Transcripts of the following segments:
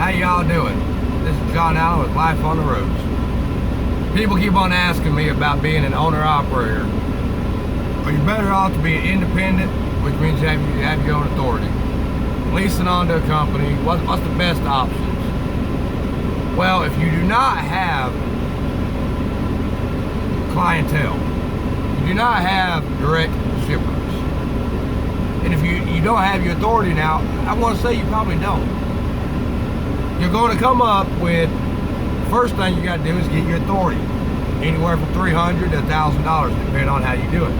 How y'all doing? This is John Allen with Life on the Roads. People keep on asking me about being an owner-operator. Are you better off to be an independent, which means you have your own authority? Leasing onto a company, what's the best options? Well, if you do not have clientele, you do not have direct shippers, and if you don't have your authority now, I want to say you probably don't. You're going to come up with, first thing you got to do is get your authority. Anywhere from $300 to $1,000, depending on how you do it.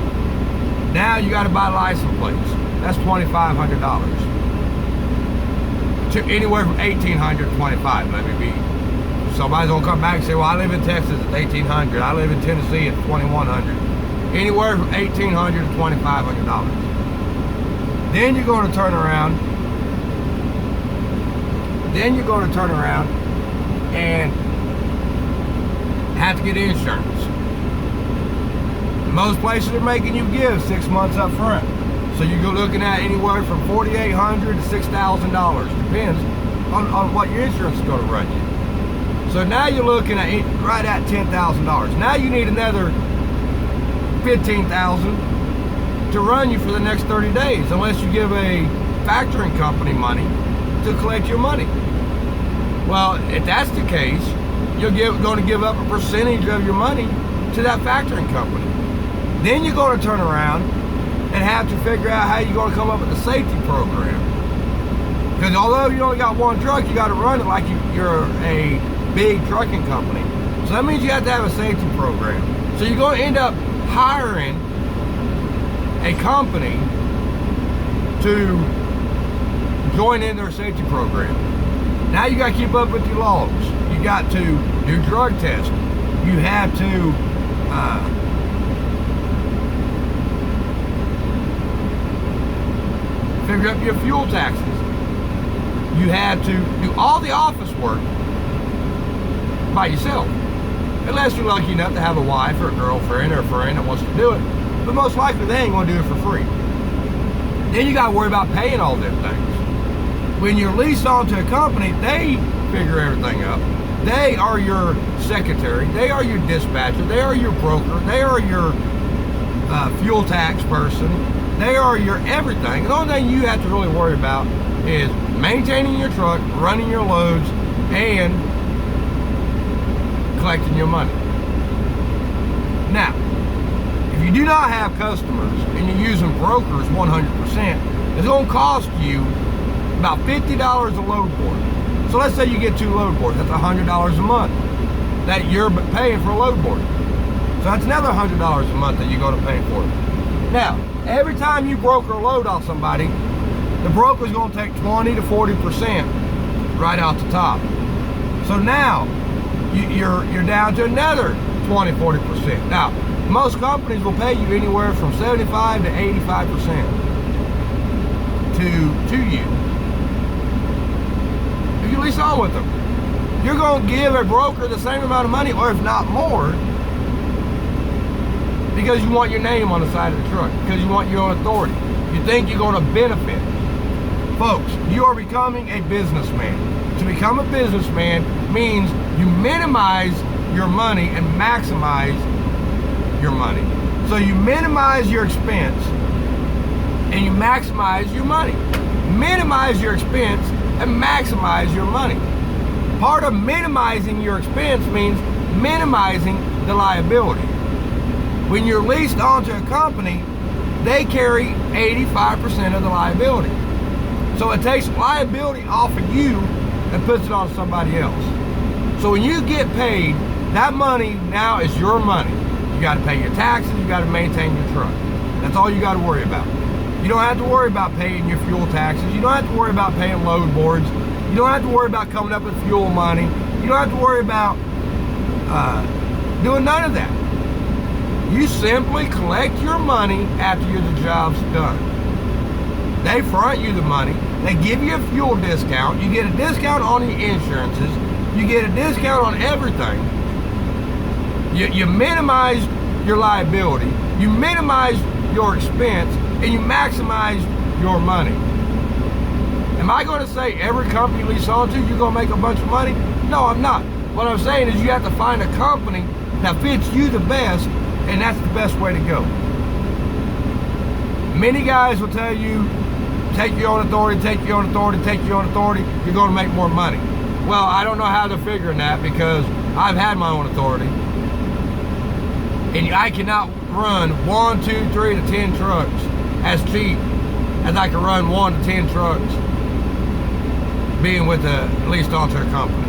Now you got to buy license plates. That's $2,500. To anywhere from $1,800 to $2,500. Let me be. Somebody's gonna come back and say, "Well, I live in Texas at $1,800. I live in Tennessee at $2,100." Anywhere from $1,800 to $2,500. Then you're going to turn around. And have to get insurance. Most places are making you give 6 months up front. So you're looking at anywhere from $4,800 to $6,000. Depends on what your insurance is going to run you. So now you're looking at right at $10,000. Now you need another $15,000 to run you for the next 30 days, unless you give a factoring company money to collect your money. Well, if that's the case, you're going to give up a percentage of your money to that factoring company. Then you're going to turn around and have to figure out how you're going to come up with a safety program. Because although you only got one truck, you got to run it like you're a big trucking company. So that means you have to have a safety program. So you're going to end up hiring a company to join in their safety program. Now you got to keep up with your logs. You got to do drug tests. You have to figure up your fuel taxes. You have to do all the office work by yourself, unless you're lucky enough to have a wife or a girlfriend or a friend that wants to do it. But most likely they ain't going to do it for free. Then you got to worry about paying all them things. When you're leased onto a company, they figure everything up. They are your secretary. They are your dispatcher. They are your broker. They are your fuel tax person. They are your everything. The only thing you have to really worry about is maintaining your truck, running your loads, and collecting your money. Now, if you do not have customers and you're using brokers 100%, it's going to cost you about $50 a load board. So let's say you get 2 load boards. That's $100 a month that you're paying for a load board. So that's another $100 a month that you're going to pay for it. Now, every time you broker a load off somebody, the broker's going to take 20 to 40% right out the top. So now you're down to another 20-40%. Now, most companies will pay you anywhere from 75 to 85% to you. If you lease on with them, you're going to give a broker the same amount of money, or if not more, because you want your name on the side of the truck, because you want your own authority. You think you're going to benefit. Folks, you are becoming a businessman. To become a businessman means you minimize your money and maximize your money. So you minimize your expense and you maximize your money. Minimize your expense and maximize your money. Part of minimizing your expense means minimizing the liability. When you're leased onto a company, they carry 85% of the liability. So it takes liability off of you and puts it on somebody else. So when you get paid, that money now is your money. You got to pay your taxes, you got to maintain your truck. That's all you got to worry about. You don't have to worry about paying your fuel taxes. You don't have to worry about paying load boards. You don't have to worry about coming up with fuel money. You don't have to worry about doing none of that. You simply collect your money after the job's done. They front you the money. They give you a fuel discount. You get a discount on the insurances. You get a discount on everything. You minimize your liability. You minimize your expense, and you maximize your money. Am I going to say every company you lease on to, you're going to make a bunch of money? No, I'm not. What I'm saying is you have to find a company that fits you the best, and that's the best way to go. Many guys will tell you, take your own authority, take your own authority, take your own authority, you're going to make more money. Well, I don't know how they're figuring that because I've had my own authority. And I cannot run 1, 2, 3 to 10 trucks as cheap as I can run 1 to 10 trucks being with a leased onto a company.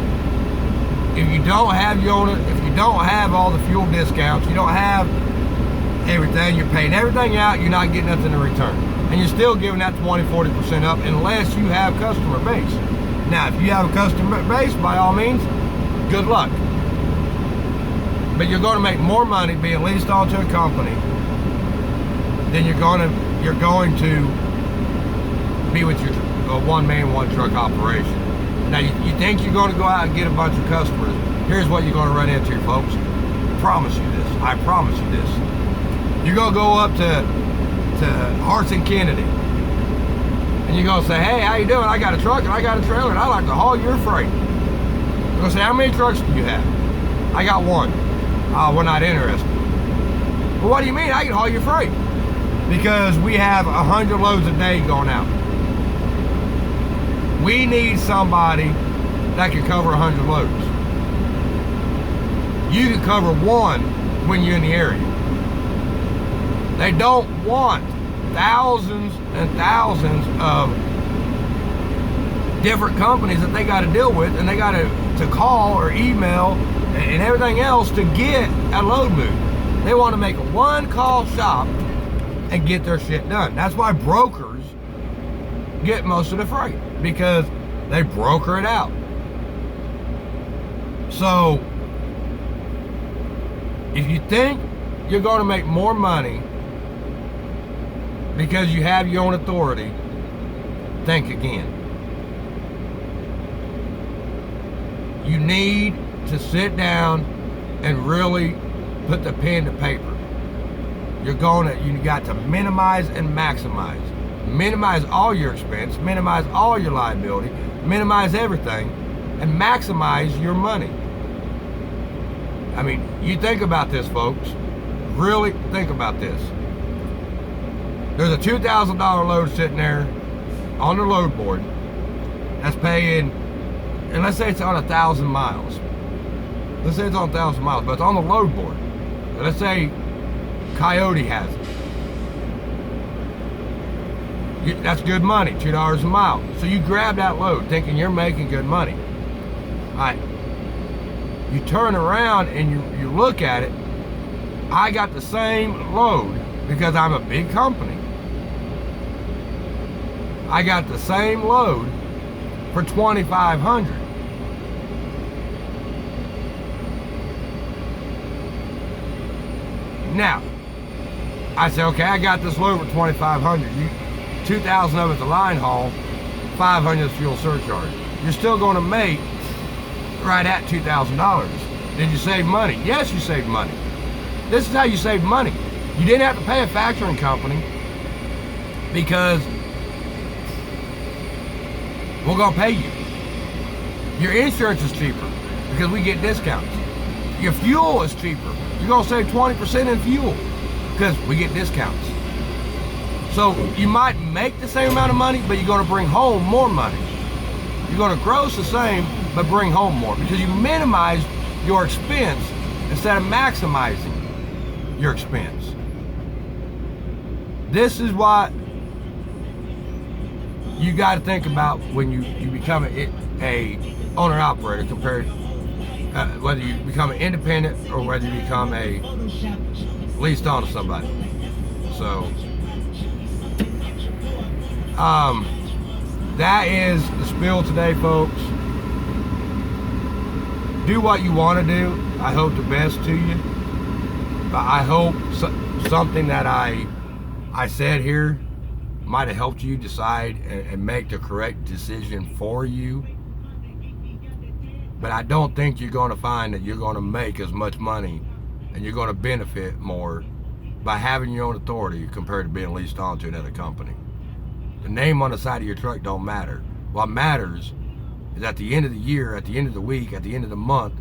If you don't have your own, if you don't have all the fuel discounts, you don't have everything, you're paying everything out, you're not getting nothing in return. And you're still giving that 20, 40% up unless you have customer base. Now, if you have a customer base, by all means, good luck. But you're going to make more money being leased onto a company than you're going to be with your one-man, one-truck operation. Now, you think you're going to go out and get a bunch of customers. Here's what you're going to run into, folks. I promise you this. I promise you this. You're going to go up to Harts and Kennedy, and you're going to say, hey, how you doing? I got a truck and I got a trailer and I like to haul your freight. You're going to say, how many trucks do you have? I got one. We're not interested. Well, what do you mean? I can haul your freight. Because we have 100 loads a day going out. We need somebody that can cover 100 loads. You can cover one when you're in the area. They don't want thousands and thousands of different companies that they got to deal with, and they got to call or email and everything else to get a load moved. They want to make a one-call shop and get their shit done. That's why brokers get most of the freight, because they broker it out. So if you think you're going to make more money because you have your own authority, think again. You need to sit down and really put the pen to paper. You got to minimize and maximize. Minimize all your expense, minimize all your liability, minimize everything, and maximize your money. I mean, you think about this, folks. Really think about this. There's a $2,000 load sitting there on the load board that's paying, and let's say it's on 1,000 miles. Let's say it's on 1,000 miles, but it's on the load board. Let's say Coyote has it. That's good money, $2 a mile. So you grab that load thinking you're making good money. All right. You turn around and you look at it. I got the same load because I'm a big company. I got the same load for $2,500. Now, I say, okay, I got this load for $2,500. 2,000 of it's a line haul, 500 is fuel surcharge. You're still going to make right at $2,000. Did you save money? Yes, you saved money. This is how you save money. You didn't have to pay a factoring company because we're going to pay you. Your insurance is cheaper because we get discounts. Your fuel is cheaper. You're going to save 20% in fuel because we get discounts. So you might make the same amount of money, but you're going to bring home more money. You're going to gross the same, but bring home more because you minimize your expense instead of maximizing your expense. This is what you got to think about when you become a owner-operator compared whether you become an independent or whether you become a leased on to somebody. So that is the spiel today, folks. Do what you want to do. I hope the best to you. But I hope something that I said here might have helped you decide and make the correct decision for you. But I don't think you're going to find that you're going to make as much money and you're going to benefit more by having your own authority compared to being leased on to another company. The name on the side of your truck don't matter. What matters is at the end of the year, at the end of the week, at the end of the month,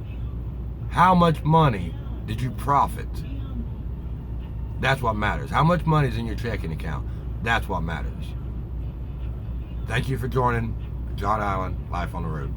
how much money did you profit? That's what matters. How much money is in your checking account? That's what matters. Thank you for joining John Island Life on the Road.